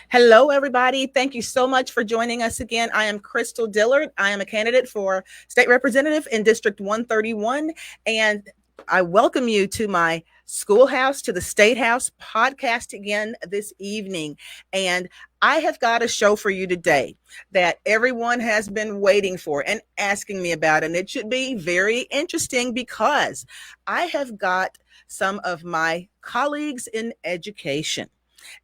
Hello, everybody. Thank you so much for joining us again. I am Crystal Dillard. I am a candidate for state representative in District 131, and I welcome you to my Schoolhouse to the State House podcast again this evening. And I have got a show for you today that everyone has been waiting for and asking me about. And it should be very interesting because I have got some of my colleagues in education,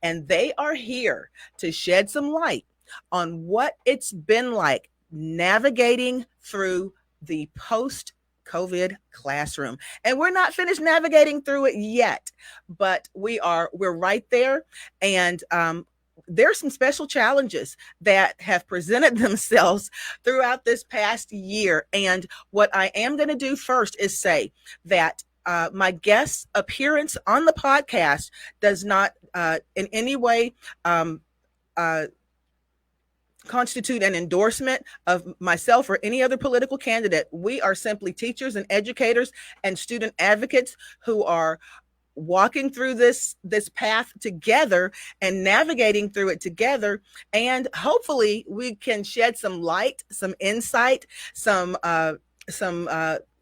and they are here to shed some light on what it's been like navigating through the post COVID classroom. And we're not finished navigating through it yet, but we're right there. And there's some special challenges that have presented themselves throughout this past year. And what I am going to do first is say that my guest appearance on the podcast does not in any way uh, constitute an endorsement of myself or any other political candidate. We are simply teachers and educators and student advocates who are walking through this path together and navigating through it together, and hopefully we can shed some light, some insight, some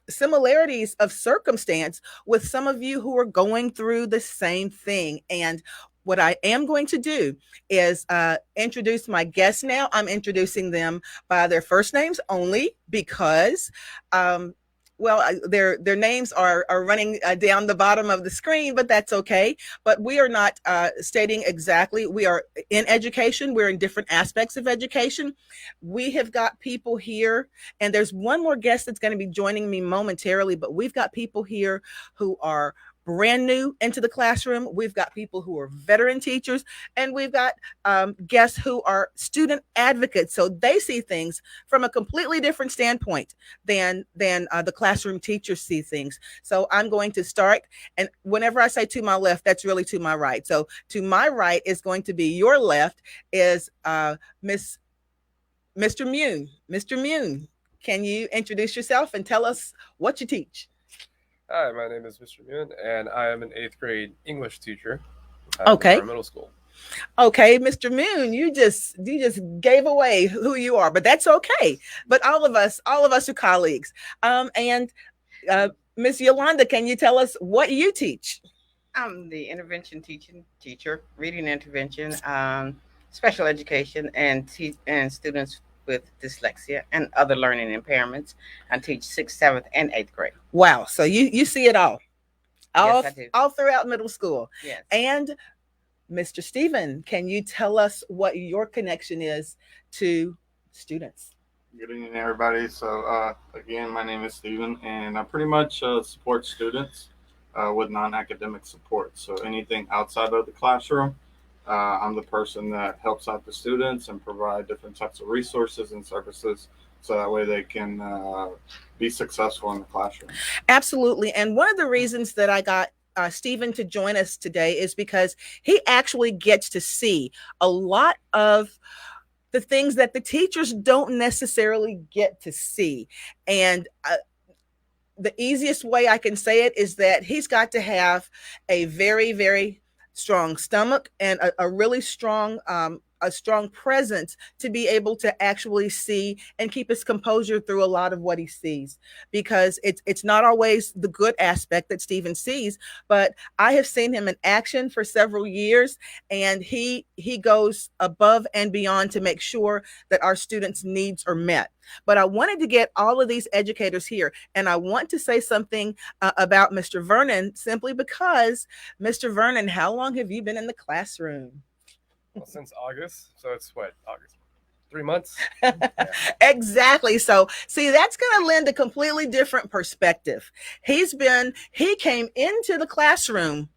similarities of circumstance with some of you who are going through the same thing. And what I am going to do is introduce my guests now. I'm introducing them by their first names only because their names are running down the bottom of the screen, but that's okay. But we are not stating exactly. We are in education. We're in different aspects of education. We have got people here, and there's one more guest that's going to be joining me momentarily, but we've got people here who are brand new into the classroom. We've got people who are veteran teachers, and we've got guests who are student advocates. So they see things from a completely different standpoint than the classroom teachers see things. So I'm going to start, and whenever I say to my left, that's really to my right. So to my right is going to be your left is Mr. Mune. Mr. Mune, can you introduce yourself and tell us what you teach? Hi, my name is Mr. Moon, and I am an eighth grade English teacher Okay. for middle school. Okay, Mr. Moon, you just gave away who you are, but that's okay. But all of us are colleagues. And Miss Yolanda, can you tell us what you teach? I'm the intervention teacher, reading intervention, special education, and students with dyslexia and other learning impairments. I teach sixth, seventh, and eighth grade. Wow, so you see it all Yes, I do. all throughout middle school. Yes. And Mr. Stephen, can you tell us what your connection is to students? Good evening, everybody. So, again, my name is Steven, and I pretty much support students with non-academic support. So, anything outside of the classroom, I'm the person that helps out the students and provide different types of resources and services so that way they can be successful in the classroom. Absolutely. And one of the reasons that I got Stephen to join us today is because he actually gets to see a lot of the things that the teachers don't necessarily get to see. And the easiest way I can say it is that he's got to have a very, very strong stomach and a really strong a strong presence to be able to actually see and keep his composure through a lot of what he sees, because it's not always the good aspect that Stephen sees. But I have seen him in action for several years, and he goes above and beyond to make sure that our students' needs are met. But I wanted to get all of these educators here, and I want to say something about Mr. Vernon, simply because, Mr. Vernon, how long have you been in the classroom? Well, since August, so it's August? 3 months? Exactly. So see, that's going to lend a completely different perspective. He came into the classroom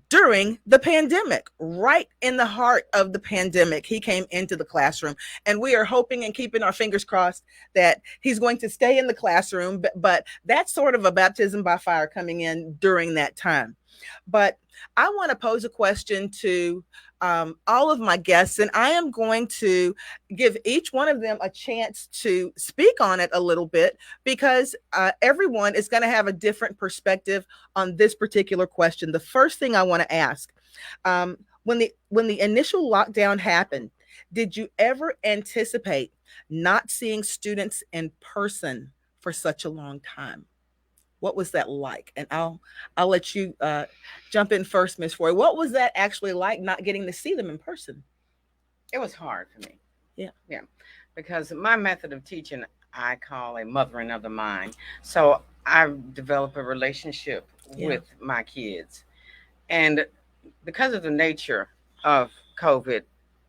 during the pandemic, right in the heart of the pandemic. He came into the classroom, and we are hoping and keeping our fingers crossed that he's going to stay in the classroom. But that's sort of a baptism by fire coming in during that time. But I want to pose a question to all of my guests, and I am going to give each one of them a chance to speak on it a little bit, because everyone is going to have a different perspective on this particular question. The first thing I want to ask, when the initial lockdown happened, did you ever anticipate not seeing students in person for such a long time? What was that like? And I'll let you jump in first, Miss Foy. What was that actually like, not getting to see them in person? It was hard for me. Yeah. Yeah. Because my method of teaching, I call a mothering of the mind. So I develop a relationship Yeah. with my kids. And because of the nature of COVID,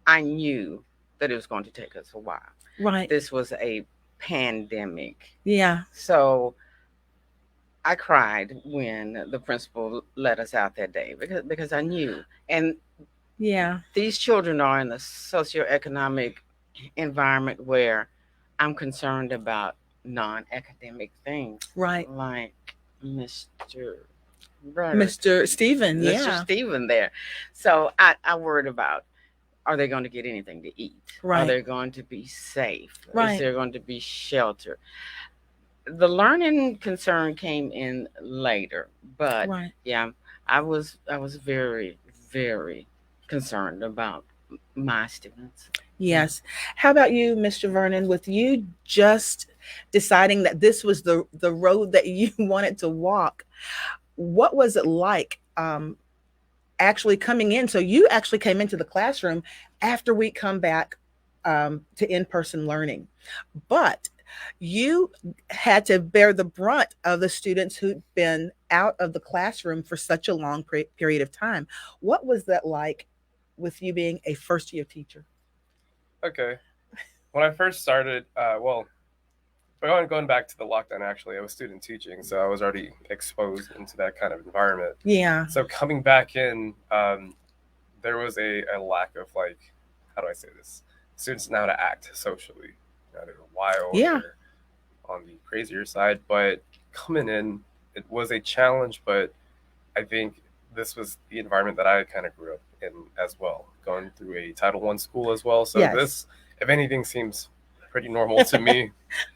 I knew that it was going to take us a while. Right. This was a pandemic. Yeah. So I cried when the principal let us out that day because I knew. And Yeah. these children are in a socioeconomic environment where I'm concerned about non-academic things, Right. like Mr. Burke, Mr. Stephen. Mr. Yeah. Stephen there. So I worried about, are they going to get anything to eat? Right. Are they going to be safe? Right. Is there going to be shelter? The learning concern came in later, but Right. yeah, I was very, very concerned about my students. Yes. How about you, Mr. Vernon? With you just deciding that this was the road that you wanted to walk, what was it like actually coming in? So you actually came into the classroom after we come back to in-person learning, but you had to bear the brunt of the students who'd been out of the classroom for such a long period of time. What was that like with you being a first year teacher? Okay. When I first started, well, going back to the lockdown, actually, I was student teaching, so I was already exposed into that kind of environment. Yeah. So coming back in, there was a lack of, like, how do I say this? Students know how to act socially. They're wild. Yeah. They're on the crazier side, but coming in, it was a challenge, but I think this was the environment that I kind of grew up in as well, going through a Title I school as well. So Yes. this, if anything, seems pretty normal to me.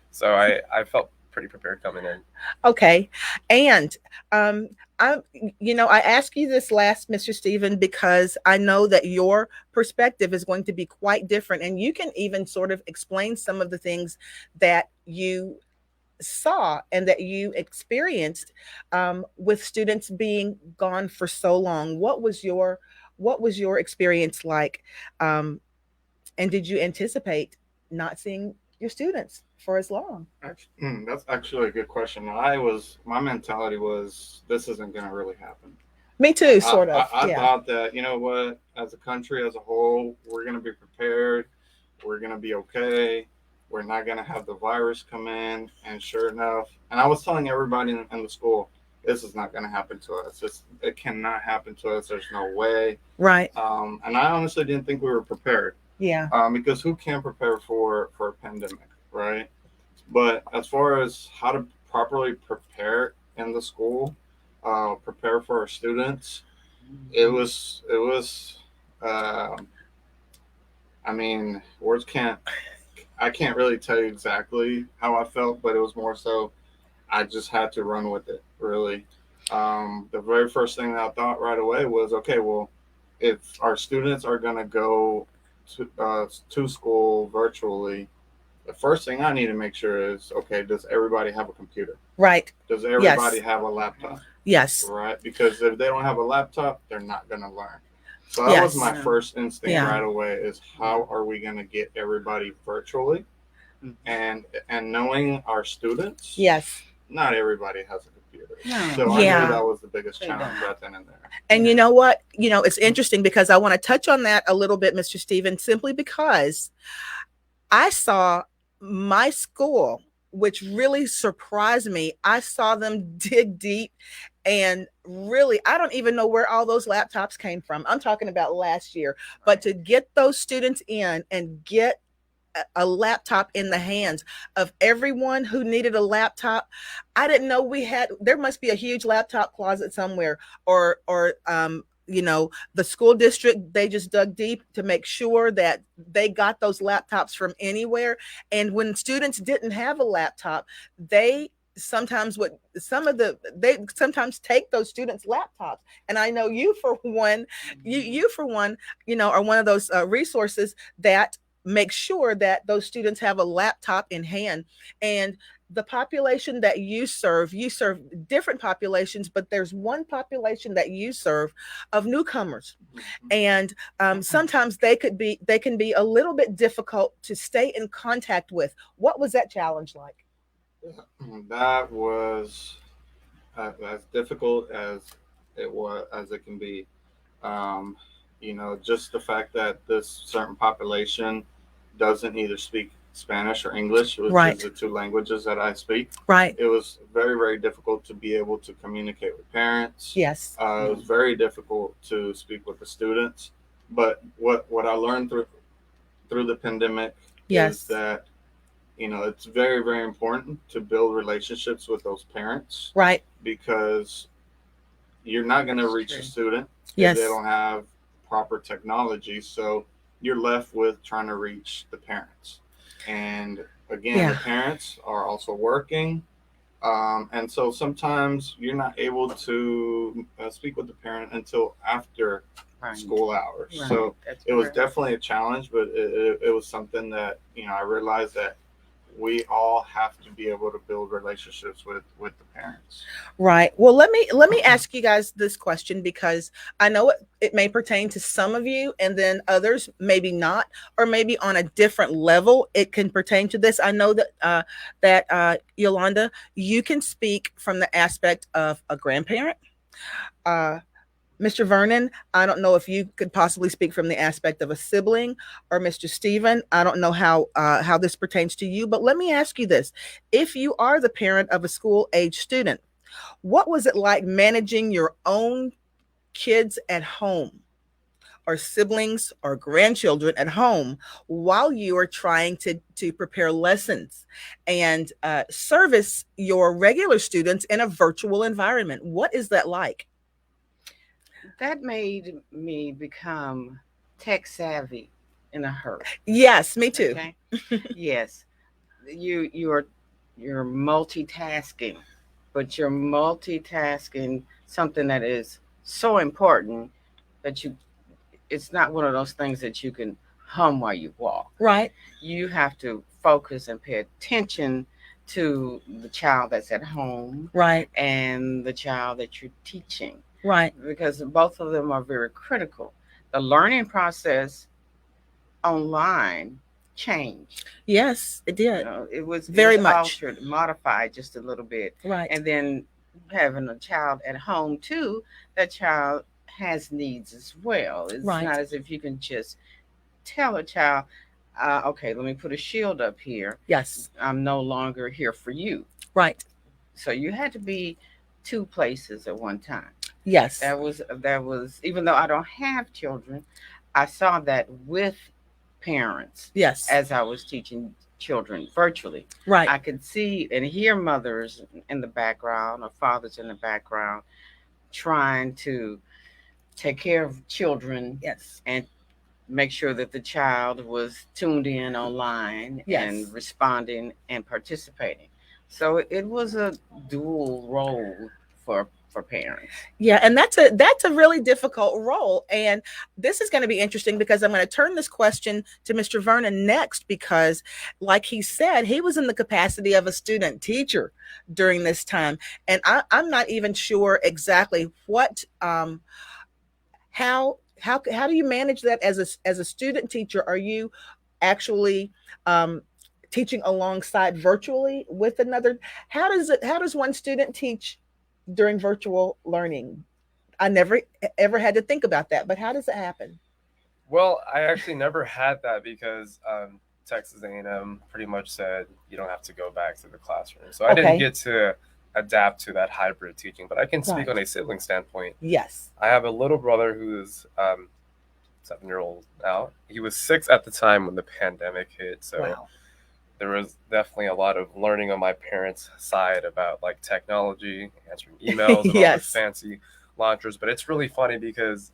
So I felt pretty prepared coming in. Okay. And I I asked you this last, Mr. Stephen, because I know that your perspective is going to be quite different, and you can even sort of explain some of the things that you saw and that you experienced with students being gone for so long. What was your experience like? And did you anticipate not seeing your students for as long? That's actually a good question. My mentality was, this isn't going to really happen. Me too, sort of. I Yeah. thought that, you know what, as a country as a whole, we're going to be prepared. We're going to be okay. We're not going to have the virus come in. And sure enough, and I was telling everybody in the school, this is not going to happen to us. It cannot happen to us. There's no way. Right. And I honestly didn't think we were prepared. Yeah. Because who can prepare for a pandemic, right? But as far as how to properly prepare in the school, prepare for our students, it was. I mean, I can't really tell you exactly how I felt, but it was more so I just had to run with it, really. The very first thing that I thought right away was, okay, well, if our students are going to go to school virtually, the first thing I need to make sure is, okay, does everybody have a computer? Right. Does everybody have a laptop? Yes. Right? Because if they don't have a laptop, they're not going to learn. So that was my first instinct right away, is how are we going to get everybody virtually? And knowing our students, Yes. not everybody has a computer. No. So I Yeah. knew that was the biggest challenge right then and there. And you know what? It's interesting because I want to touch on that a little bit, Mr. Stephen, simply because I saw my school, which really surprised me. I saw them dig deep, and really, I don't even know where all those laptops came from. I'm talking about last year. But to get those students in and get a laptop in the hands of everyone who needed a laptop. I didn't know there must be a huge laptop closet somewhere, or the school district, they just dug deep to make sure that they got those laptops from anywhere. And when students didn't have a laptop, they sometimes they sometimes take those students laptops, and I know you for one, you for one, are one of those resources that make sure that those students have a laptop in hand. And the population that you serve different populations, but there's one population that you serve of newcomers. And sometimes they can be a little bit difficult to stay in contact with. What was that challenge like? That was as difficult as it can be. Um, just the fact that this certain population doesn't either speak Spanish or English, which Right. is the two languages that I speak. Right. It was very, very difficult to be able to communicate with parents. Yes. It was very difficult to speak with the students. But what I learned through the pandemic Yes. is that it's very, very important to build relationships with those parents. Right. Because you're not going to reach a student Yes. if they don't have proper technology. So you're left with trying to reach the parents. And again, the parents are also working. And so sometimes you're not able to speak with the parent until after school hours. Right. So That's it was correct. definitely a challenge, but it was something that, I realized that we all have to be able to build relationships with the parents. Right. Well, let me ask you guys this question, because I know it may pertain to some of you, and then others maybe not, or maybe on a different level it can pertain to this. I know that Yolanda, you can speak from the aspect of a grandparent. Mr. Vernon, I don't know if you could possibly speak from the aspect of a sibling, or Mr. Stephen, I don't know how this pertains to you, but let me ask you this. If you are the parent of a school-age student, what was it like managing your own kids at home, or siblings or grandchildren at home, while you are trying to prepare lessons and service your regular students in a virtual environment? What is that like? That made me become tech savvy in a hurry. Yes, me too. Okay. Yes, you're multitasking, but you're multitasking something that is so important that it's not one of those things that you can hum while you walk. Right. You have to focus and pay attention to the child that's at home. Right. And the child that you're teaching. Right. Because both of them are very critical. The learning process online changed. Yes, it did. It was very much altered, modified just a little bit. Right. And then having a child at home too, that child has needs as well. It's right. not as if you can just tell a child, okay, let me put a shield up here. Yes. I'm no longer here for you. Right. So you had to be two places at one time. Yes. That was, even though I don't have children, I saw that with parents. Yes. As I was teaching children virtually. Right. I could see and hear mothers in the background or fathers in the background trying to take care of children. Yes. And make sure that the child was tuned in online. Yes. And responding and participating. So it was a dual role for parents. Yeah, and that's a really difficult role. And this is going to be interesting, because I'm going to turn this question to Mr. Vernon next, because like he said, he was in the capacity of a student teacher during this time. And I'm not even sure exactly what how do you manage that as a student teacher? Are you actually teaching alongside virtually with another? How does one student teach during virtual learning? I never ever had to think about that, but how does it happen? Well, I actually never had that, because Texas A&M pretty much said you don't have to go back to the classroom. So I didn't get to adapt to that hybrid teaching, but I can speak on a sibling standpoint. Yes. I have a little brother who's 7-year-old now. He was 6 at the time when the pandemic hit. So wow. There was definitely a lot of learning on my parents' side about like technology, answering emails, and yes. all the fancy launchers. But it's really funny, because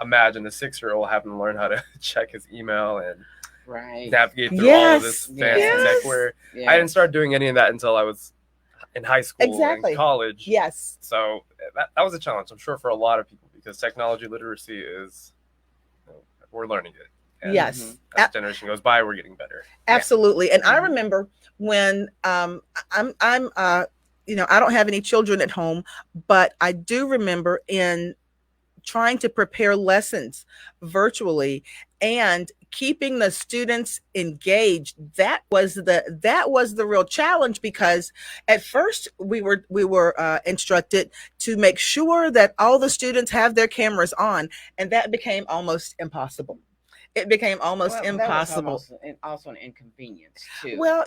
imagine a 6-year-old having to learn how to check his email and right. navigate through yes. all of this fancy tech, where I didn't start doing any of that until I was in high school Exactly. and college. Yes. So that was a challenge, I'm sure, for a lot of people, because technology literacy is, we're learning it. And Yes. as the generation goes by, we're getting better. Absolutely. And I remember when I'm I don't have any children at home, but I do remember in trying to prepare lessons virtually and keeping the students engaged. That was the real challenge, because at first we were instructed to make sure that all the students have their cameras on, and that became almost impossible. It became almost Well, impossible. that was also an inconvenience too. Well,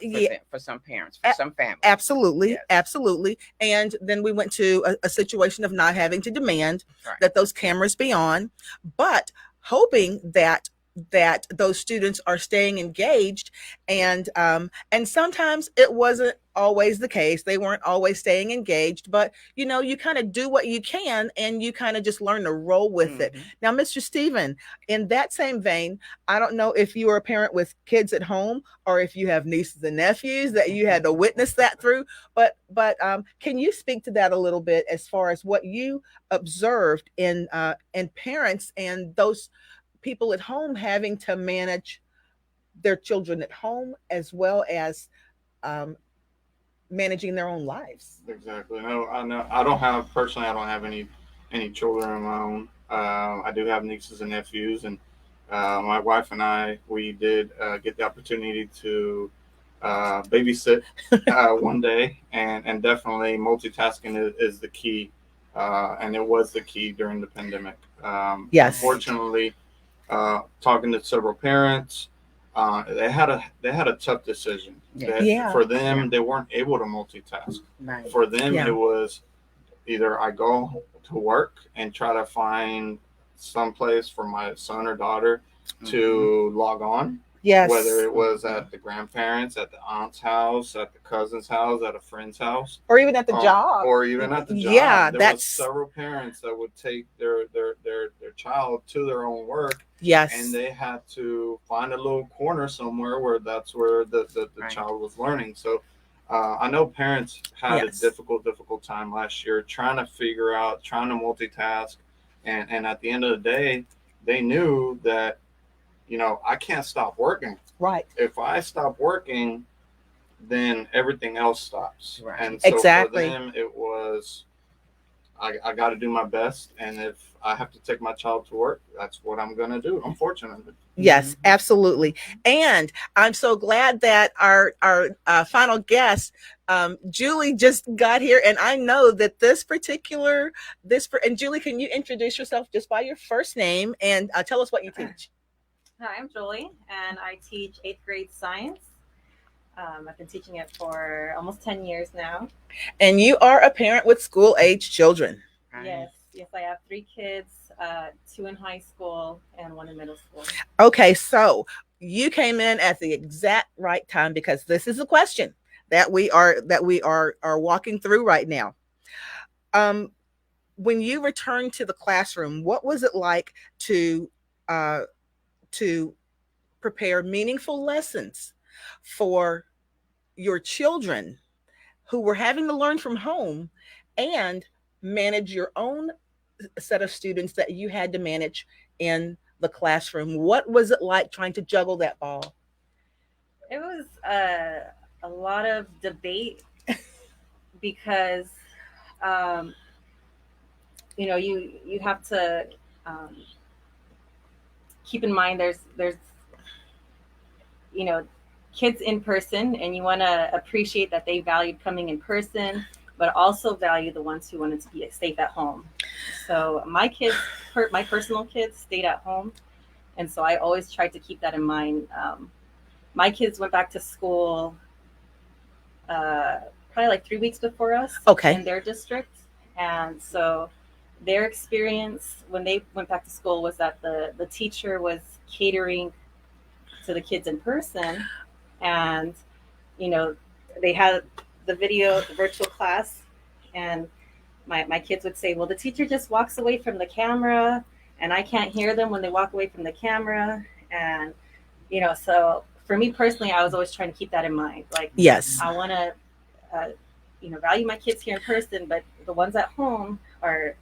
for some parents, for some families. Absolutely, Yes. absolutely. And then we went to a situation of not having to demand Right. that those cameras be on, but hoping that those students are staying engaged. And sometimes it wasn't always the case. They weren't always staying engaged, but you kind of do what you can, and you kind of just learn to roll with it. Now, Mr. Stephen, in that same vein, I don't know if you are a parent with kids at home, or if you have nieces and nephews that you had to witness that through, but can you speak to that a little bit, as far as what you observed in parents and those people at home having to manage their children at home, as well as managing their own lives? Exactly. No, I know. I don't have any children of my own. I do have nieces and nephews, and my wife and I, we did get the opportunity to babysit one day, and definitely multitasking is the key, and it was the key during the pandemic. Yes. Unfortunately, talking to several parents, they had a tough decision. That Yeah. For them, they weren't able to multitask. Right. For them, Yeah. it was either I go to work and try to find some place for my son or daughter to log on, Yes. whether it was at the grandparents, at the aunt's house, at the cousin's house, at a friend's house, Or even at the job. or even at the job. Yeah, There that's was several parents that would take their child to their own work, yes. and they had to find a little corner somewhere where that's where the Right. child was learning. So I know parents had Yes. a difficult time last year trying to multitask, and at the end of the day, they knew that I can't stop working. Right. If I stop working, then everything else stops. Right. And so Exactly. for them, it was I got to do my best, and if I have to take my child to work, that's what I'm going to do, unfortunately. Yes, absolutely. And I'm so glad that our final guest, Julie, just got here. And I know that and Julie, can you introduce yourself just by your first name and tell us what you teach? Hi, I'm Julie, and I teach 8th grade science. I've been teaching it for almost 10 years now. And you are a parent with school-age children. Yes, I have 3 kids, 2 in high school and 1 in middle school. Okay, so you came in at the exact right time, because this is a question that we are walking through right now. When you returned to the classroom, what was it like to prepare meaningful lessons for your children who were having to learn from home, and manage your own set of students that you had to manage in the classroom? What was it like trying to juggle that ball? It was a lot of debate because you have to keep in mind there's kids in person, and you want to appreciate that they valued coming in person, but also value the ones who wanted to be safe at home. So my personal kids stayed at home, and so I always tried to keep that in mind. My kids went back to school probably like 3 weeks before us. Okay. In their district, and so their experience when they went back to school was that the teacher was catering to the kids in person, and they had the virtual class, and my kids would say, well, the teacher just walks away from the camera and I can't hear them when they walk away from the camera. And so for me personally, I was always trying to keep that in mind. Like, yes, I want to value my kids here in person, but the ones at home are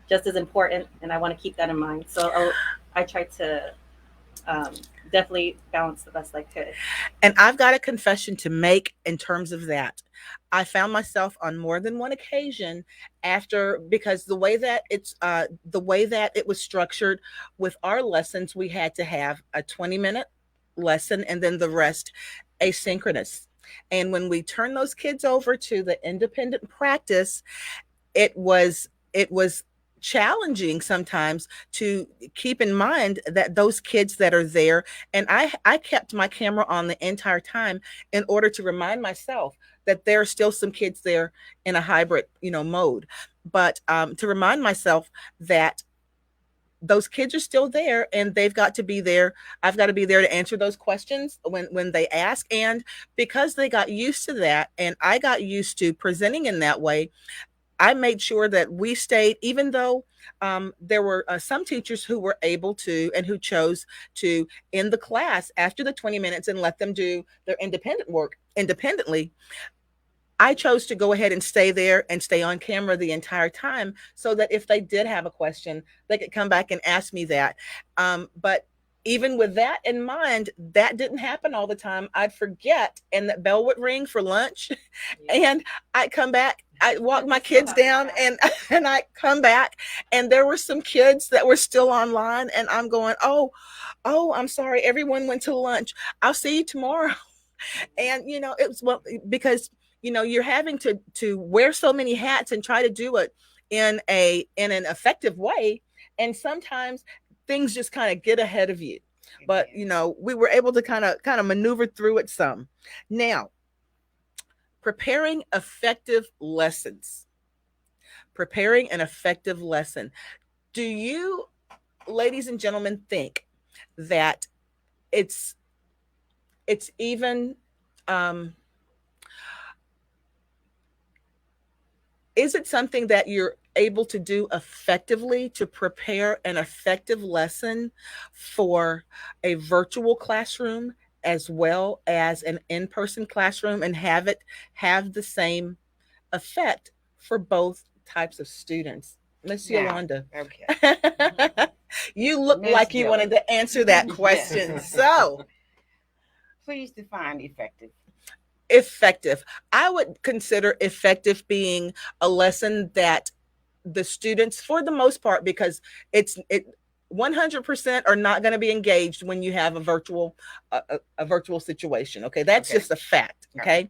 just as important, and I want to keep that in mind. So I try to definitely balance the best I could. And I've got a confession to make in terms of that. I found myself on more than one occasion because the way that it was structured with our lessons, we had to have a 20-minute lesson and then the rest asynchronous. And when we turned those kids over to the independent practice, it was challenging sometimes to keep in mind that those kids that are there, and I kept my camera on the entire time in order to remind myself that there are still some kids there in a hybrid mode, but to remind myself that those kids are still there and they've got to be there. I've got to be there to answer those questions when they ask. And because they got used to that and I got used to presenting in that way, I made sure that we stayed, even though there were some teachers who were able to and who chose to end the class after the 20 minutes and let them do their independent work independently. I chose to go ahead and stay there and stay on camera the entire time so that if they did have a question, they could come back and ask me that. But even with that in mind, that didn't happen all the time. I'd forget and the bell would ring for lunch and I'd come back. I walk my kids down and I come back and there were some kids that were still online and I'm going, oh, I'm sorry. Everyone went to lunch. I'll see you tomorrow. And, it was because, you're having to wear so many hats and try to do it in an effective way. And sometimes things just kind of get ahead of you. But, we were able to kind of maneuver through it some. Now, preparing effective lessons. Preparing an effective lesson. Do you, ladies and gentlemen, think that it's even is it something that you're able to do effectively to prepare an effective lesson for a virtual classroom as well as an in-person classroom and have the same effect for both types of students? Miss Yolanda. Okay. You look Miss like you Dillon. wanted to answer that question. Yes. So, Please define effective. effective. I would consider effective being a lesson that the students, for the most part, because it 100% are not going to be engaged when you have a virtual situation. Okay, that's Okay. just a fact. Okay,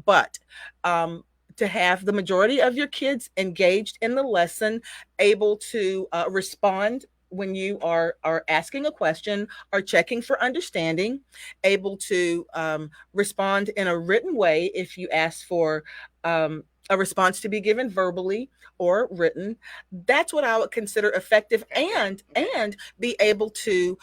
but to have the majority of your kids engaged in the lesson, able to respond when you are asking a question or checking for understanding, able to respond in a written way if you ask for a response to be given verbally or written. That's what I would consider effective, and be able to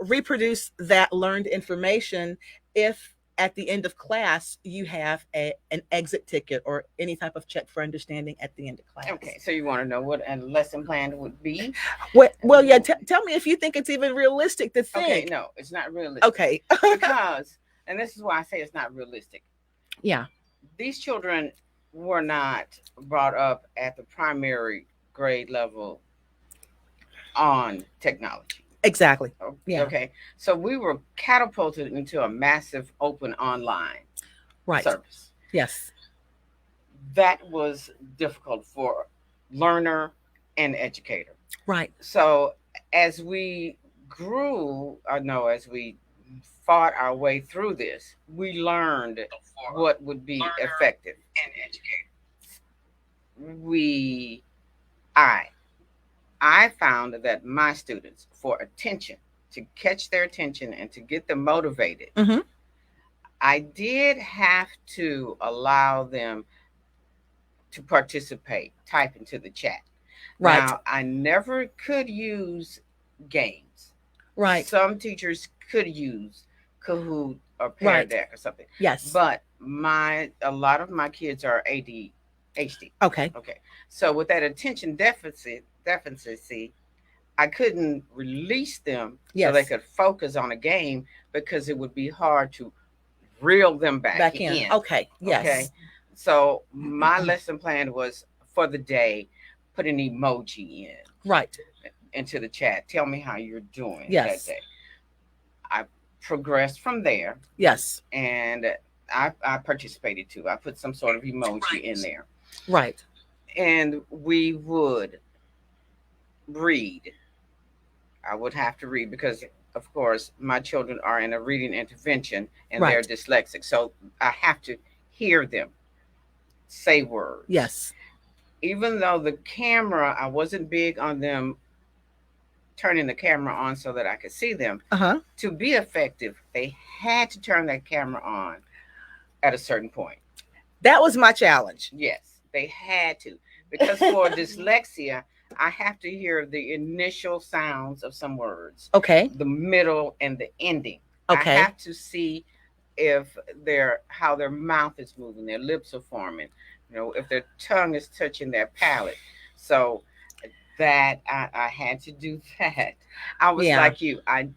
reproduce that learned information if at the end of class you have an exit ticket or any type of check for understanding at the end of class. Okay, so you want to know what a lesson plan would be? Well, yeah. Tell me if you think it's even realistic to think. Okay, no, it's not realistic. Okay. Because, and this is why I say it's not realistic. Yeah. These children were not brought up at the primary grade level on technology. Exactly. Yeah. Okay. So we were catapulted into a massive open online service. Yes. That was difficult for learner and educator. Right. So as we as we fought our way through this, we learned what would be effective and educated. I found that my students, for attention, to catch their attention and to get them motivated, Mm-hmm. I did have to allow them to participate, type into the chat. Right. Now, I never could use games. Right. Some teachers could use Kahoot or Pear Deck or something. Yes. But a lot of my kids are ADHD. Okay. Okay. So with that attention deficit, I couldn't release them so they could focus on a game because it would be hard to reel them back in. Okay. Yes. Okay. So my lesson plan was for the day, put an emoji in Right. into the chat. Tell me how you're doing Yes. that day. I progressed from there, Yes. and I participated too. I put some sort of emoji in there, Right. and we would read. I would have to read because, of course, my children are in a reading intervention and they're Right. dyslexic. So I have to hear them say words. Yes. Even though the camera, I wasn't big on them turning the camera on so that I could see them. Uh-huh. To be effective, they had to turn that camera on at a certain point. That was my challenge. Yes, they had to. Because for dyslexia, I have to hear the initial sounds of some words, Okay. the middle and the ending. Okay. I have to see if how their mouth is moving, their lips are forming, if their tongue is touching their palate. So that I had to do that. I was Yeah. like you. I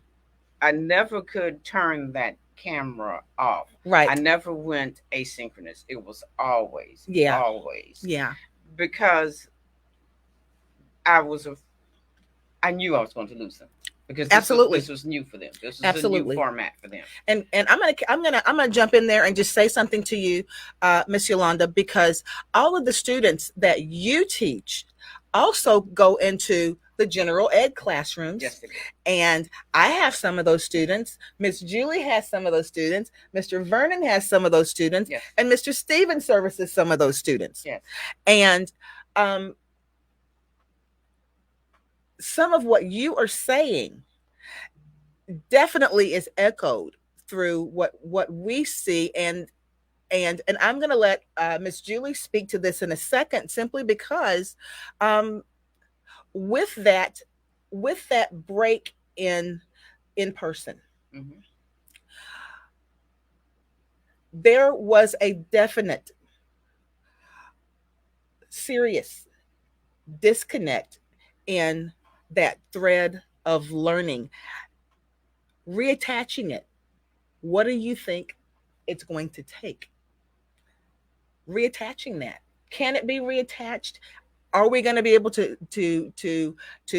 never could turn that camera off. Right. I never went asynchronous. It was always, Yeah. always. Yeah. Because I knew I was going to lose them because Absolutely. this was new for them. This was Absolutely. a new format for them. And I'm gonna jump in there and just say something to you, Miss Yolanda, because all of the students that you teach also go into the general ed classrooms. Yes, they do. And I have some of those students. Miss Julie has some of those students. Mr. Vernon has some of those students. Yes. And Mr. Stevens services some of those students. Yes. And some of what you are saying definitely is echoed through what we see, and I'm going to let Miss Julie speak to this in a second, simply because with that break in person, Mm-hmm. there was a definite serious disconnect in that thread of learning. Reattaching it, what do you think it's going to take? Reattaching that, can it be reattached? Are we going to be able to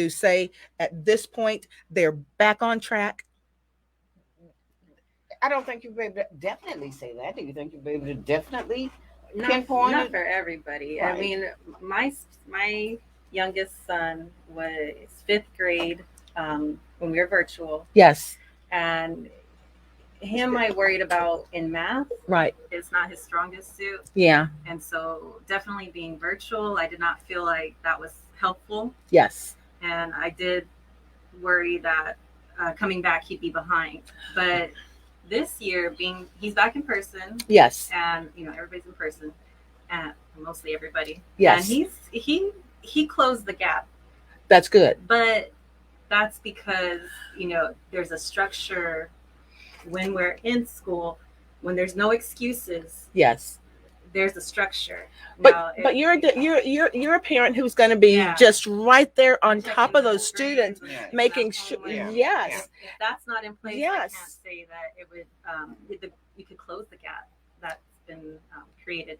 say at this point they're back on track? I don't think you'll be able to definitely say that. Do you think you'll be able to definitely not, pinpoint not it? for everybody. Right. I mean, my youngest son was 5th grade when we were virtual, Yes. and him I worried about in math. Right. It's not his strongest suit. Yeah. And so definitely being virtual, I did not feel like that was helpful. Yes. And I did worry that coming back he'd be behind. But this year, he's back in person. Yes. And everybody's in person, and mostly everybody. Yes. And he closed the gap. That's good. But that's because there's a structure when we're in school, when there's no excuses. Yes. There's a structure. But Now, you're a parent who's going to be just right there on top of those students, Yeah. making sure. Yeah. Yes. If that's not in place, Yes. I can't say that it would. You could close the gap that's been created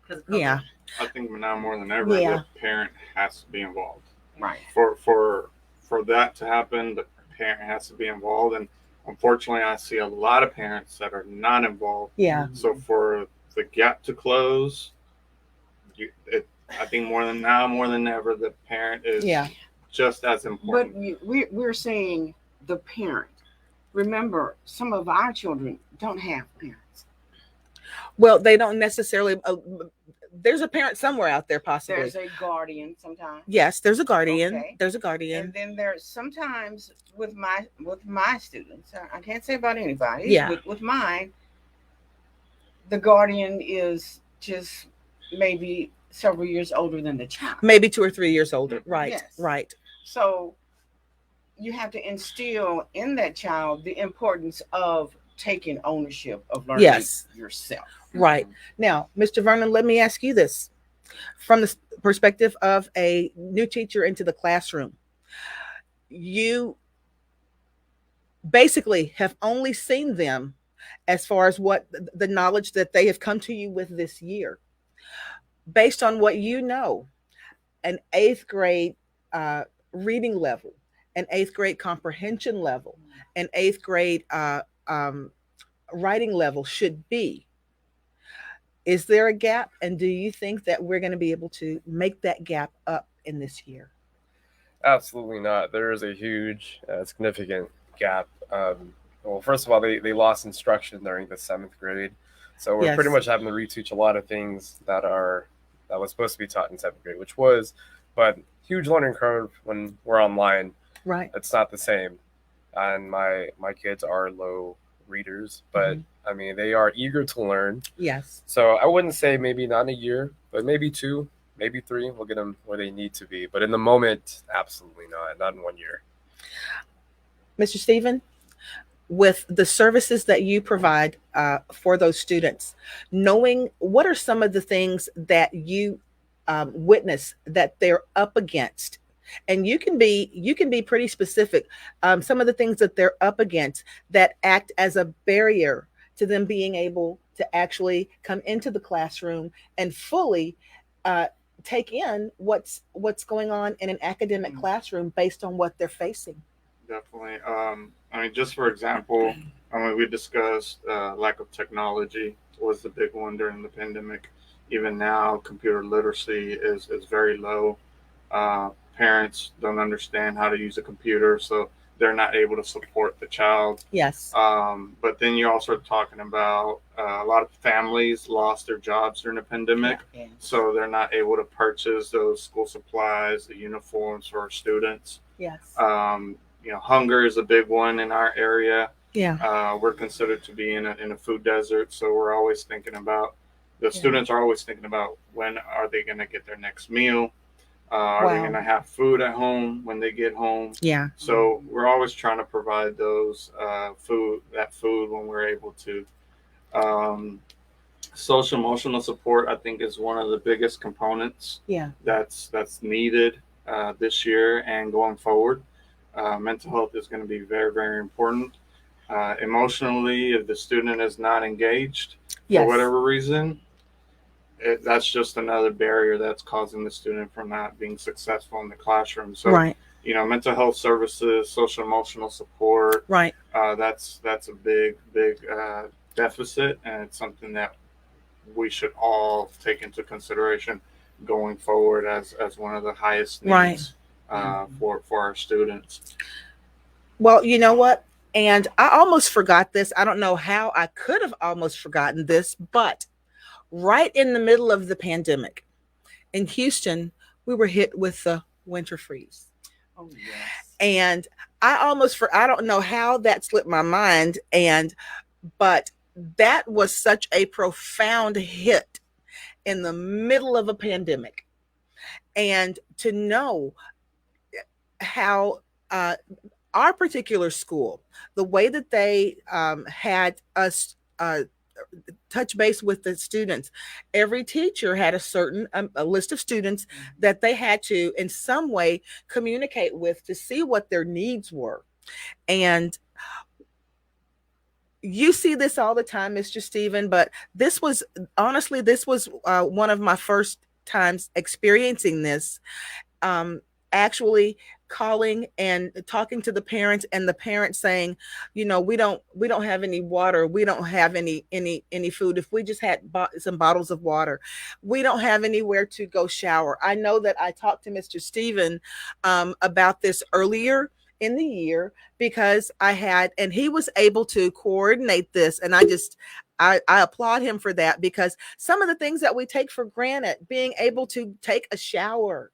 because of COVID. Yeah. I think now more than ever, Yeah. the parent has to be involved. Right. For that to happen, the parent has to be involved, and unfortunately, I see a lot of parents that are not involved. Yeah. So for the gap to close, I think more than ever, the parent is just as important. But we're saying the parent. Remember, some of our children don't have parents. Well, they don't necessarily. There's a parent somewhere out there, possibly. There's a guardian sometimes. Yes, there's a guardian. Okay. There's a guardian. And then there's sometimes with my students, I can't say about anybody. Yeah. But with mine, the guardian is just maybe several years older than the child. Maybe 2 or 3 years older. Right. Yes. Right. So you have to instill in that child the importance of taking ownership of learning yourself. Right. Now, Mr. Vernon, let me ask you this. From the perspective of a new teacher into the classroom, you basically have only seen them as far as what the knowledge that they have come to you with this year. based on what you know, an eighth grade reading level, an eighth grade comprehension level, an eighth grade writing level should be. Is there a gap? And do you think that we're going to be able to make that gap up in this year? Absolutely not. There is a huge, significant gap. Well, first of all, they lost instruction during the seventh grade, so we're pretty Yes. much having to reteach a lot of things that was supposed to be taught in seventh grade, which was, but huge learning curve when we're online. Right. It's not the same, and my kids are low readers, but I mean they are eager to learn. Yes. So I wouldn't say maybe not in a year, but maybe two, maybe three. We'll get them where they need to be. But in the moment, absolutely not in 1 year. Mr. Stephen, with the services that you provide for those students, knowing what are some of the things that you witness that they're up against, and you can be pretty specific. Some of the things that they're up against that act as a barrier to them being able to actually come into the classroom and fully uh, take in what's going on in an academic classroom based on what they're facing. Definitely. I mean, just for example, I mean, we discussed lack of technology was the big one during the pandemic. Even now, computer literacy is very low. Parents don't understand how to use a computer, so they're not able to support the child. Yes. But then you also talking about a lot of families lost their jobs during the pandemic, Yeah. so they're not able to purchase those school supplies, the uniforms for our students. Yes. Hunger is a big one in our area. Yeah. We're considered to be in a food desert, so we're always thinking about the students are always thinking about when are they going to get their next meal. Are they Wow. going to have food at home when they get home? Yeah. So we're always trying to provide those food when we're able to. Social emotional support, I think, is one of the biggest components Yeah. that's needed this year and going forward. Mental health is going to be very, very important. Emotionally, if the student is not engaged Yes. for whatever reason, that's just another barrier that's causing the student from not being successful in the classroom. So, Right. Mental health services, social emotional support, Right. that's a big deficit, and it's something that we should all take into consideration going forward as one of the highest needs for our students. Well, you know what? And I almost forgot this. I don't know how I could have almost forgotten this, but right in the middle of the pandemic in Houston, we were hit with the winter freeze. Oh yes. And I don't know how that slipped my mind, but that was such a profound hit in the middle of a pandemic. And to know how our particular school, the way that they had us touch base with the students, every teacher had a list of students that they had to in some way communicate with to see what their needs were. And you see this all the time, Mr. Stephen, but this was one of my first times experiencing this. Actually calling and talking to the parents, and the parents saying, we don't have any water, we don't have any food. If we just had some bottles of water, we don't have anywhere to go shower. I know that I talked to Mr. Stephen about this earlier in the year because and he was able to coordinate this, and I applaud him for that, because some of the things that we take for granted, being able to take a shower,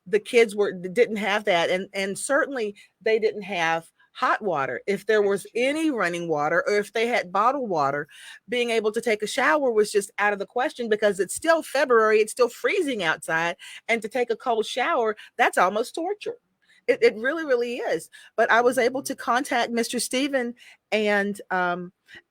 the kids didn't have that, and certainly they didn't have hot water. If there was any running water, or if they had bottled water, being able to take a shower was just out of the question, because it's still February, it's still freezing outside, and to take a cold shower, that's almost torture. It really, really is. But I was able to contact Mr. Stephen and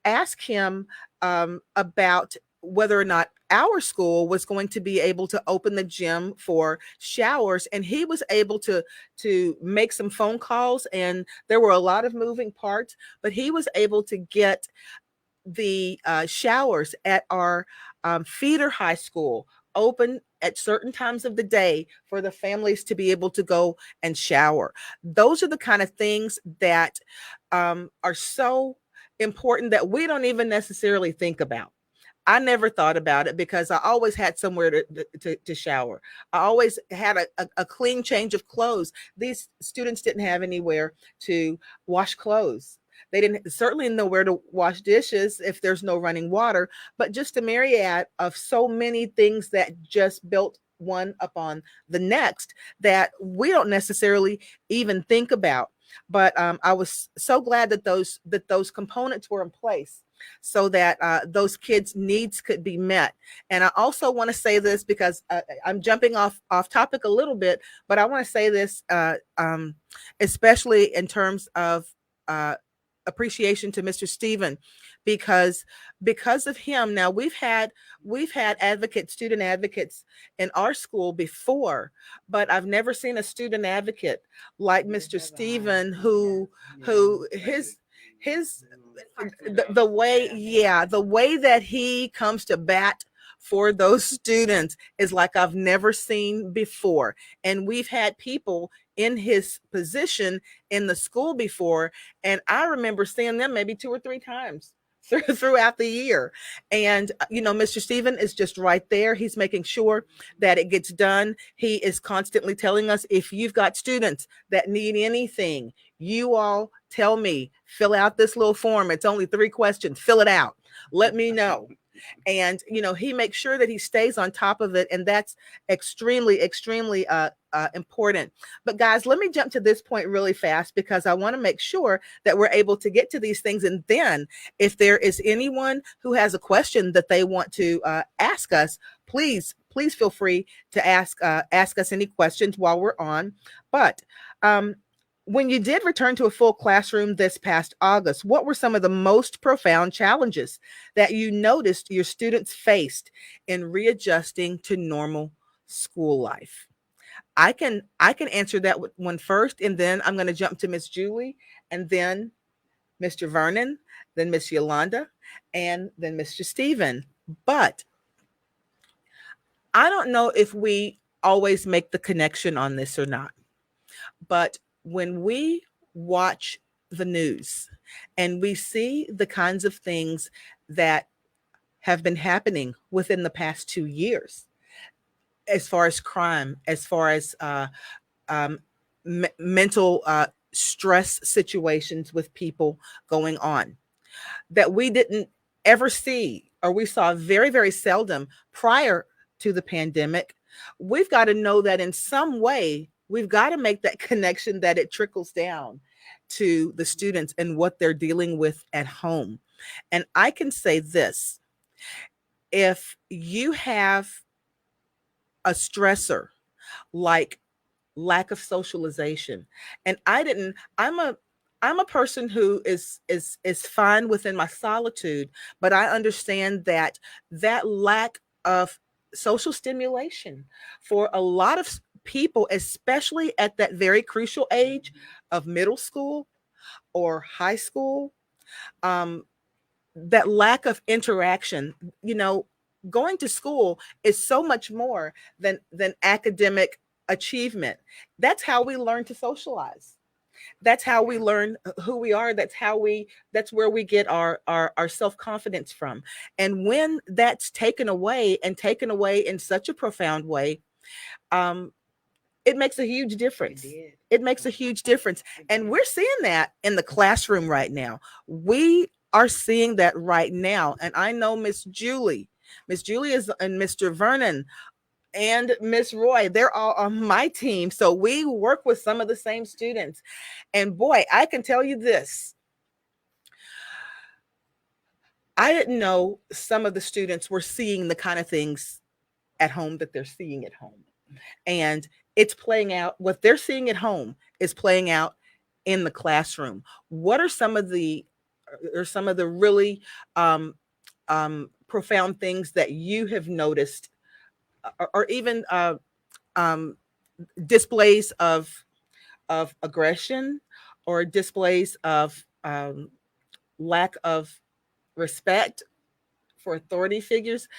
ask him about whether or not our school was going to be able to open the gym for showers. And he was able to make some phone calls, and there were a lot of moving parts, but he was able to get the showers at our feeder high school open at certain times of the day for the families to be able to go and shower. Those are the kind of things that are so important that we don't even necessarily think about. I never thought about it because I always had somewhere to shower. I always had a clean change of clothes. These students didn't have anywhere to wash clothes. They didn't certainly know where to wash dishes if there's no running water, but just a myriad of so many things that just built one upon the next that we don't necessarily even think about. But I was so glad that those components were in place so that those kids' needs could be met. And I also want to say this because I'm jumping off topic a little bit, but I want to say this especially in terms of appreciation to Mr. Stephen, because of him. Now we've had student advocates in our school before, but I've never seen a student advocate like Mr. Stephen who his the way, yeah, the way that he comes to bat for those students is like I've never seen before. And we've had people in his position in the school before, and I remember seeing them maybe 2 or 3 times throughout the year. And Mr. Stephen is just right there. He's making sure that it gets done. He is constantly telling us, if you've got students that need anything, you all tell me, fill out this little form. It's only 3 questions. Fill it out. Let me know. And he makes sure that he stays on top of it, and that's extremely important. But guys, let me jump to this point really fast because I want to make sure that we're able to get to these things. And then if there is anyone who has a question that they want to ask us, please feel free to ask us any questions while we're on. But when you did return to a full classroom this past August, what were some of the most profound challenges that you noticed your students faced in readjusting to normal school life? I can answer that one first, and then I'm going to jump to Miss Julie, and then Mr. Vernon, then Miss Yolanda, and then Mr. Stephen. But I don't know if we always make the connection on this or not. But when we watch the news and we see the kinds of things that have been happening within the past 2 years, as far as crime, as far as mental stress situations with people going on, that we didn't ever see, or we saw very, very seldom prior to the pandemic, we've got to know that in some way, we've got to make that connection that it trickles down to the students and what they're dealing with at home. And I can say this: if you have a stressor like lack of socialization, and I'm a person who is fine within my solitude, but I understand that lack of social stimulation for a lot of people, especially at that very crucial age of middle school or high school, that lack of interaction, going to school is so much more than academic achievement. That's how we learn to socialize. That's how we learn who we are. That's where we get our self-confidence from. And when that's taken away in such a profound way, it makes a huge difference. It makes a huge difference. And we're seeing that in the classroom right now. We are seeing that right now. And I know Miss Julie is, and Mr. Vernon and Miss Roy, they're all on my team. So we work with some of the same students. And boy, I can tell you this: I didn't know some of the students were seeing the kind of things at home that they're seeing at home. And it's playing out. What they're seeing at home is playing out in the classroom. What are some of the really profound things that you have noticed, or even displays of aggression, or displays of lack of respect for authority figures?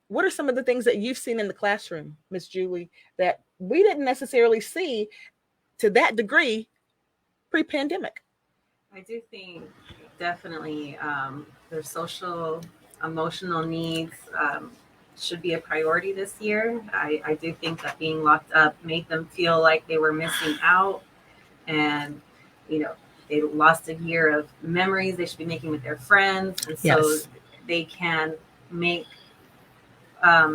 what are some of the things that you've seen in the classroom, Miss Julie, that we didn't necessarily see to that degree pre-pandemic? I do think definitely their social, emotional needs should be a priority this year. I do think that being locked up made them feel like they were missing out, and you know they lost a year of memories they should be making with their friends, and so Yes. they can make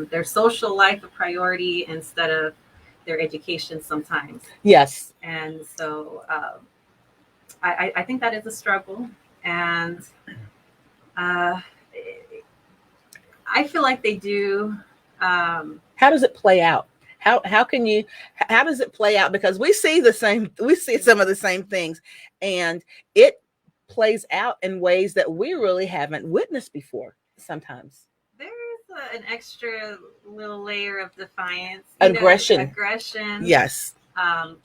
their social life a priority instead of their education sometimes. Yes. And so I think that is a struggle, and uh, I feel like they do. How does it play out? How can you, how does it play out? Because we see some of the same things, and it plays out in ways that we really haven't witnessed before sometimes. There's an extra little layer of defiance, Aggression. Yes.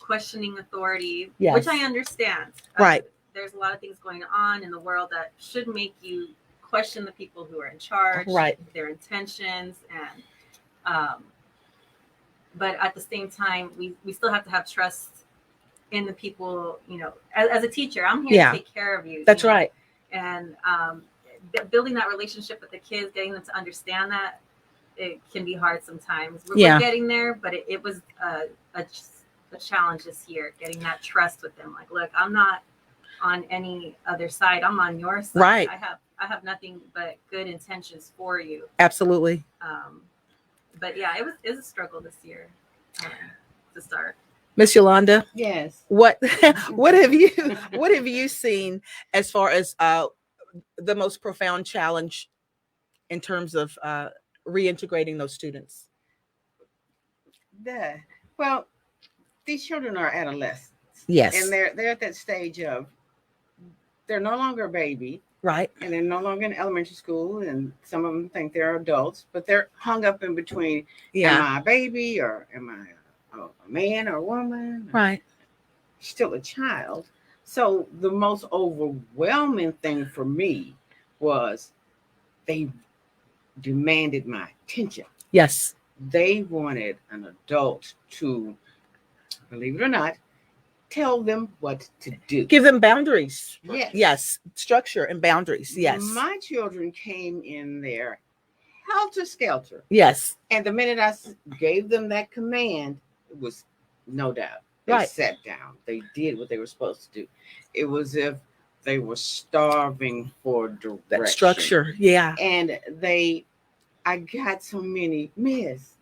Questioning authority, Yes. which I understand. Right. There's a lot of things going on in the world that should make you question the people who are in charge, Right. their intentions, and but at the same time, we still have to have trust in the people. As a teacher, I'm here Yeah. to take care of you. That's you know? right. And building that relationship with the kids, getting them to understand that, it can be hard sometimes. We're getting there, but it was a challenge this year, getting that trust with them. Like, look, I'm not on any other side. I'm on your side. Right. I have nothing but good intentions for you. Absolutely. But yeah, it was a struggle this year to start. Miss Yolanda, Yes. what have you seen as far as the most profound challenge in terms of reintegrating those students? Well, these children are adolescents. Yes. And they're at that stage of they're no longer a baby. Right. And they're no longer in elementary school, and some of them think they're adults, but they're hung up in between. Yeah. Am I a baby, or am I a man or a woman? Right. Still a child. So the most overwhelming thing for me was they demanded my attention. Yes. They wanted an adult to, believe it or not, tell them what to do. Give them boundaries. Yes. Yes. Structure and boundaries. Yes. My children came in there helter skelter. Yes. And the minute I gave them that command, it was no doubt. They Right. sat down. They did what they were supposed to do. It was as if they were starving for direction. That structure. Yeah. And I got so many, miss.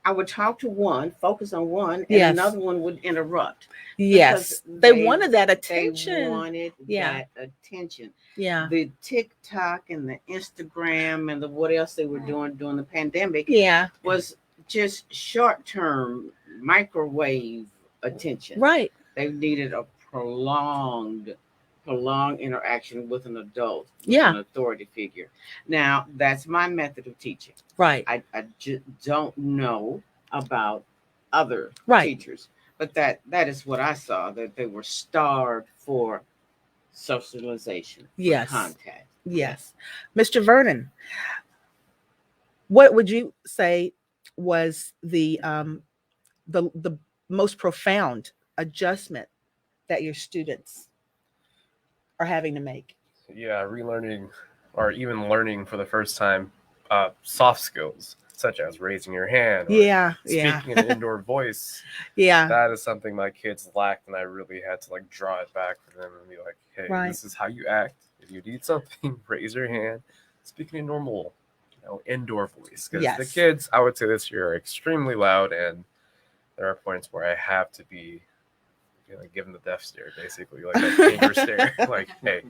I would talk to one, focus on one, and Yes. another one would interrupt. Yes. They wanted that They attention. wanted Yeah. that attention. Yeah. The TikTok and the Instagram and the what else they were doing during the pandemic Yeah. was just short-term microwave attention. Right. They needed a prolonged interaction with an adult, with Yeah. an authority figure. Now, that's my method of teaching. Right. I just don't know about other Right. teachers, but that is what I saw, that they were starved for socialization, for Yes. contact. Yes. Mr. Vernon, what would you say was the most profound adjustment that your students are having to make? Yeah, relearning or even learning for the first time soft skills such as raising your hand, or Yeah. speaking in an indoor voice. Yeah. That is something my kids lacked, and I really had to like draw it back for them and be like, hey, Right. this is how you act. If you need something, raise your hand. Speaking in normal, indoor voice. Because Yes. the kids, I would say this year, are extremely loud, and there are points where I have to be give them the death stare, basically, like that dangerous stare. Like, hey,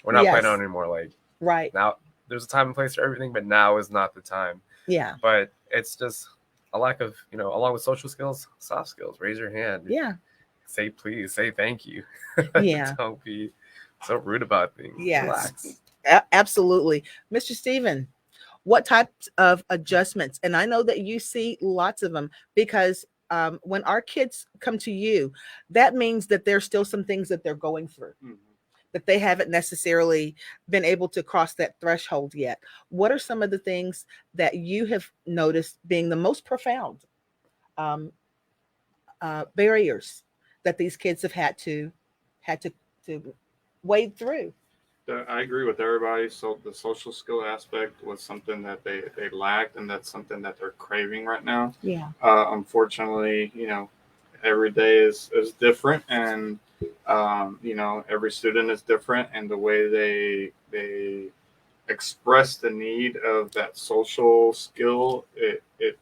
we're not Yes. playing on anymore. Like, Right. now there's a time and place for everything, but now is not the time. Yeah. But it's just a lack of, along with social skills, soft skills. Raise your hand. Yeah. Say please. Say thank you. Yeah. Don't be so rude about things. Yes. Relax. Absolutely. Mr. Stephen, what types of adjustments? And I know that you see lots of them, because when our kids come to you, that means that there's still some things that they're going through. Mhm. that they haven't necessarily been able to cross that threshold yet. What are some of the things that you have noticed being the most profound um, barriers that these kids have had to wade through? I agree with everybody. So the social skill aspect was something that they lacked, and that's something that they're craving right now. Yeah. Unfortunately, every day is different, and every student is different, and the way they express the need of that social skill, it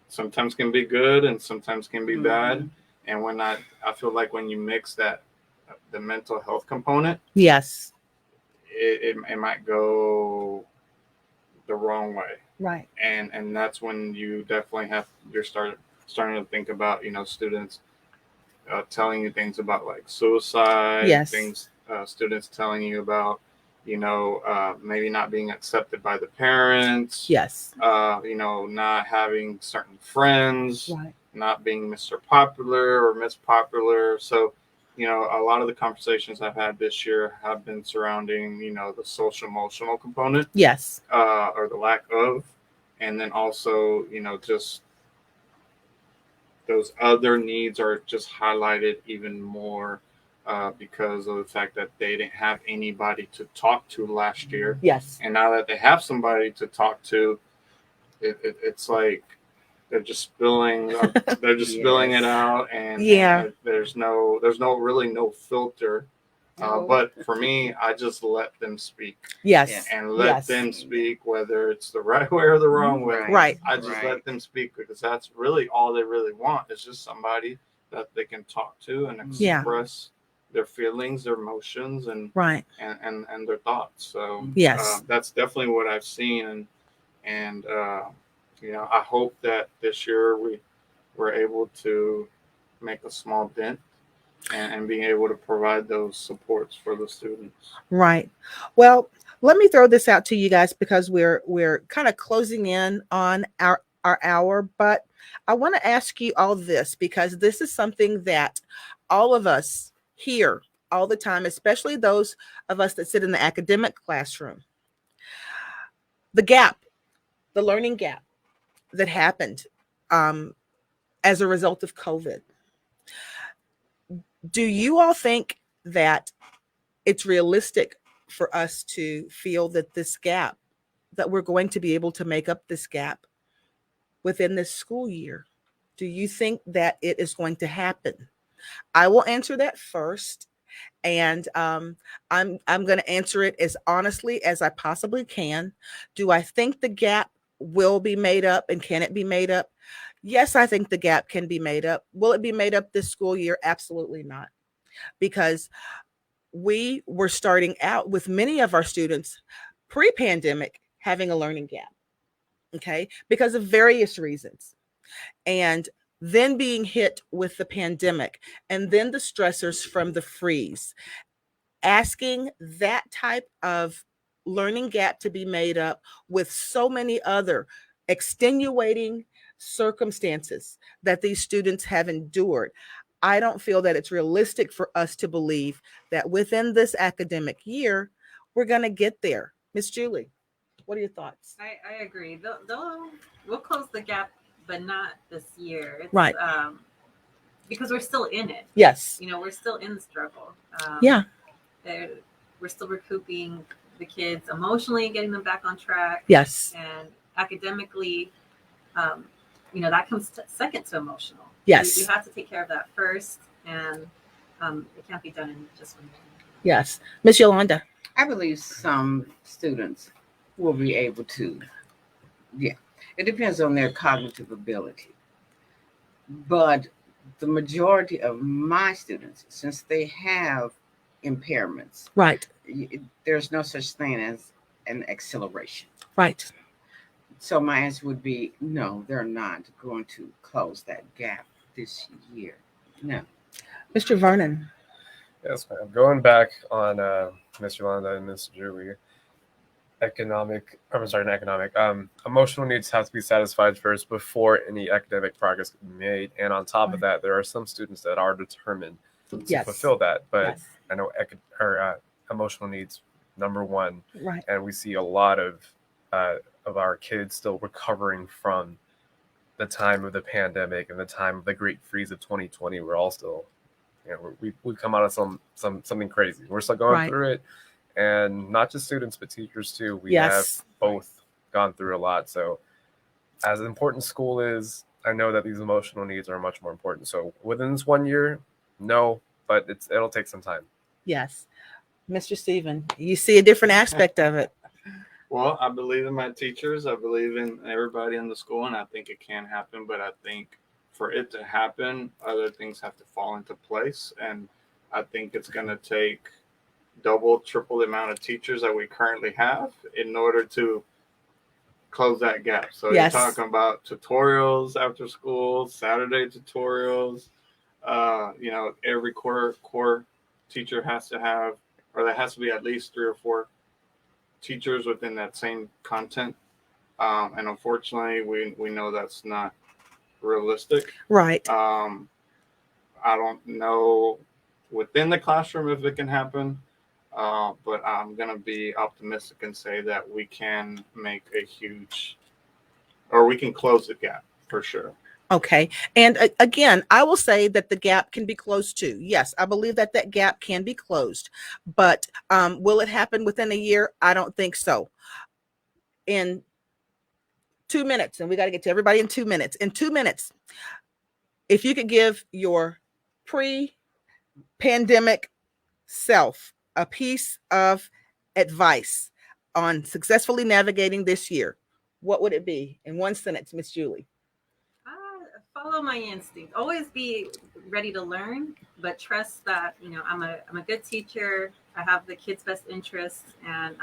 sometimes can be good and sometimes can be bad. And I feel like when you mix that, the mental health component, Yes. it might go the wrong way. Right. And that's when you definitely you're starting to think about students telling you things about like suicide. Yes. Things, students telling you about maybe not being accepted by the parents. Yes. Not having certain friends. Right. Not being Mr. Popular or Miss Popular. So a lot of the conversations I've had this year have been surrounding the social emotional component. Yes. Or the lack of, and then also just those other needs are just highlighted even more because of the fact that they didn't have anybody to talk to last year. Yes. And now that they have somebody to talk to, it's like they're just spilling spilling it out, and there's really no filter. But for me, I just let them speak. Yes. And let them speak, whether it's the right way or the wrong way. Right. I just let them speak, because that's really all they really want, is just somebody that they can talk to and express their feelings, their emotions, and and their thoughts. So that's definitely what I've seen, and I hope that this year we're able to make a small dent and being able to provide those supports for the students. Right. Well, let me throw this out to you guys, because we're kind of closing in on our hour, but I want to ask you all this, because this is something that all of us hear all the time, especially those of us that sit in the academic classroom. The learning gap that happened as a result of COVID. Do you all think that it's realistic for us to feel that that we're going to be able to make up this gap within this school year? Do you think that it is going to happen? I will answer that first, and I'm going to answer it as honestly as I possibly can. Do I think the gap will be made up, and can it be made up? Yes, I think the gap can be made up. Will it be made up this school year? Absolutely not, because we were starting out with many of our students pre-pandemic having a learning gap, okay, because of various reasons. And then being hit with the pandemic, and then the stressors from the freeze, asking that type of learning gap to be made up with so many other extenuating circumstances that these students have endured. I don't feel that it's realistic for us to believe that within this academic year, we're going to get there. Miss Julie, what are your thoughts? I agree. We'll close the gap, but not this year. It's, right. Because we're still in it. Yes. We're still in the struggle. We're still recouping the kids emotionally, getting them back on track. Yes. And academically, that comes second to emotional. Yes. We have to take care of that first, and it can't be done in just 1 minute. Yes. Miss Yolanda. I believe some students will be able to. Yeah. It depends on their cognitive ability. But the majority of my students, since they have impairments, right, there's no such thing as an acceleration. Right. So my answer would be no, they're not going to close that gap this year. No. Mr. Vernon. Yes, ma'am. Going back on Miss Yolanda and Miss Julie, emotional needs have to be satisfied first before any academic progress can be made. And on top of that, there are some students that are determined to fulfill that. But I know emotional needs number one, Right. and we see a lot of our kids still recovering from the time of the pandemic and the time of the great freeze of 2020. We're all still, we've come out of something crazy. We're still going Right. through it, and not just students but teachers too. We Yes. have both gone through a lot. So as important school is, I know that these emotional needs are much more important. So within this 1 year, no, but it'll take some time. Yes. Mr. Stephen, you see a different aspect of it. Well, I believe in my teachers. I believe in everybody in the school, and I think it can happen. But I think for it to happen, other things have to fall into place. And I think it's going to take double, triple the amount of teachers that we currently have in order to close that gap. So Yes. you're talking about tutorials after school, Saturday tutorials. Every core teacher has to have, or there has to be at least 3 or 4 teachers within that same content. And unfortunately, we know that's not realistic. Right. I don't know within the classroom if it can happen, but I'm going to be optimistic and say that we can make we can close the gap for sure. Okay. And again, I will say that the gap can be closed too. Yes, I believe that gap can be closed, but will it happen within a year? I don't think so. In 2 minutes, and we got to get to everybody in 2 minutes. In 2 minutes, if you could give your pre-pandemic self a piece of advice on successfully navigating this year, what would it be in one sentence, Miss Julie? Follow my instinct. Always be ready to learn, but trust that I'm a good teacher. I have the kids' best interests, and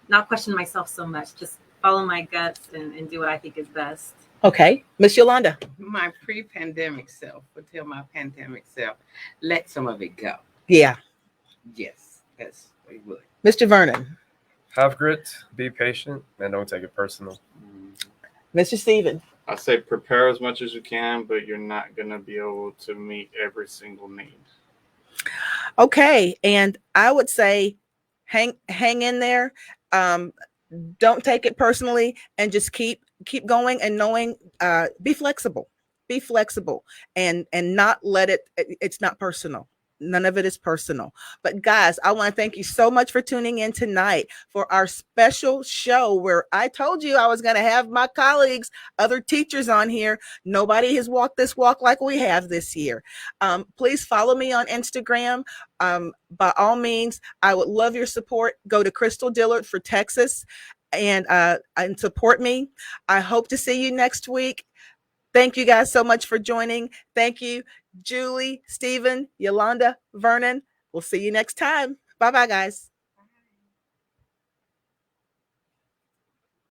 not question myself so much. Just follow my guts and do what I think is best. Okay, Miss Yolanda. My pre-pandemic self would tell my pandemic self, let some of it go. Yeah. Yes, that's what he would. Mr. Vernon. Have grit, be patient, and don't take it personal. Mr. Stephen. I say prepare as much as you can, but you're not going to be able to meet every single need. Okay, and I would say hang in there. Don't take it personally, and just keep going and knowing. Be flexible, and not let it's not personal. None of it is personal. But guys, I want to thank you so much for tuning in tonight for our special show where I told you I was going to have my colleagues, other teachers on here. Nobody has walked this walk like we have this year. Please follow me on Instagram. By all means, I would love your support. Go to Crystal Dillard for Texas and support me. I hope to see you next week. Thank you guys so much for joining. Thank you, Julie, Stephen, Yolanda, Vernon. We'll see you next time. Bye-bye, guys.